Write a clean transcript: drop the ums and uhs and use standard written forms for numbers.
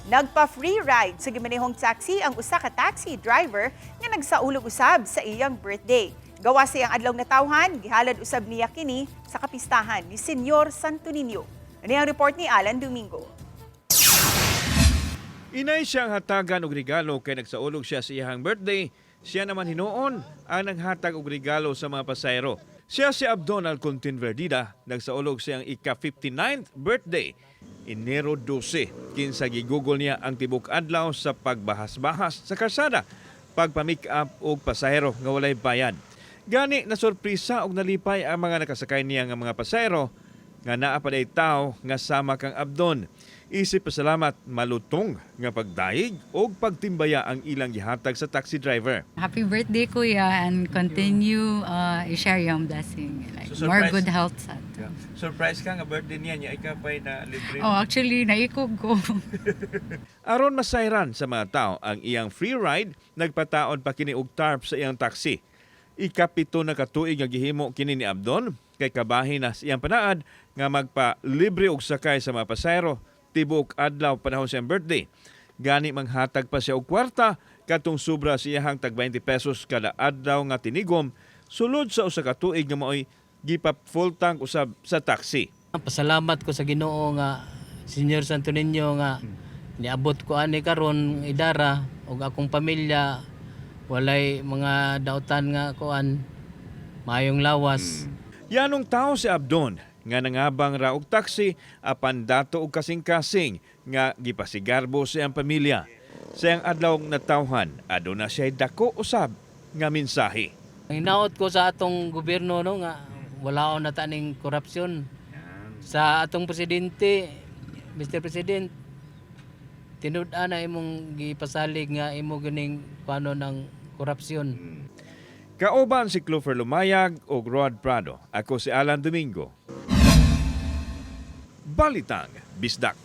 Nagpa-free ride sa gimanihong taxi ang usa ka taxi driver nga nagsaulog usab sa iyang birthday. Gawa sa iyang adlaw na tawhan, gihalad usab niya kini sa kapistahan ni Senyor Santo Niño. Ano ang report ni Alan Domingo? Inay siyang hatagan og regalo kay nagsaulog siya sa iyang birthday. Siya naman hinuon ang naghatag og regalo sa mga pasahero. Siya si Abdon Alcontin Verdida, nagsaulog sa iyang ika-59th birthday. Enero 12, kinsa gigugol niya ang tibok adlaw sa pagbahas-bahas sa kalsada, pagpa-make up og pasahero nga walay bayad. Gani na sorpresa og nalipay ang mga nakasakay niya nga mga pasahero nga naa pa day tao nga sama kang Abdon. Isip pasalamat malutong nga pagdaig o pagtimbaya ang ilang gihatag sa taxi driver. Happy birthday, Kuya, and continue i-share yung blessing. Like, So, more surprise. good health sa Surprise ka nga birthday niya ikapay na libre. Oh, actually, naikog ko. Aron masayran sa mga tao ang iyang free ride, nagpataon pa kini og tarp sa iyang taxi. Ikapito na katuig nga gihimo kini ni Abdon kay kabahin na sa iyang panaad nga magpa-libre og sakay sa mga pasahero tibok adlaw panahon sa iyang birthday. Gani manghatag pa siya og kwarta katong sobra sa iyang tag 20 pesos kada adlaw nga tinigom sulod sa usa ka tuig nga maoy gipap full tank usab sa taxi. Pasalamat ko sa Ginoo nga Senyor Santo Niño nga niabot ko ani karon idara ug akong pamilya walay mga dautan nga kuan mayong lawas. Yanong tao si Abdon nga nangabang ra og taxi apan dato og kasing-kasing nga gipasigarbo sa iyang pamilya. Sa iyang adlaw natawhan, aduna siya dako usab nga mensahe. Hinaot ko sa atong gobyerno no nga wala na taning korupsyon. Sa atong presidente, Mr. President, tinud-an na imong gipasalig nga imo ganing paano ng korupsyon. Kauban si Clover Lumayag o Rod Prado. Ako si Alan Domingo. Balitang Bisdak.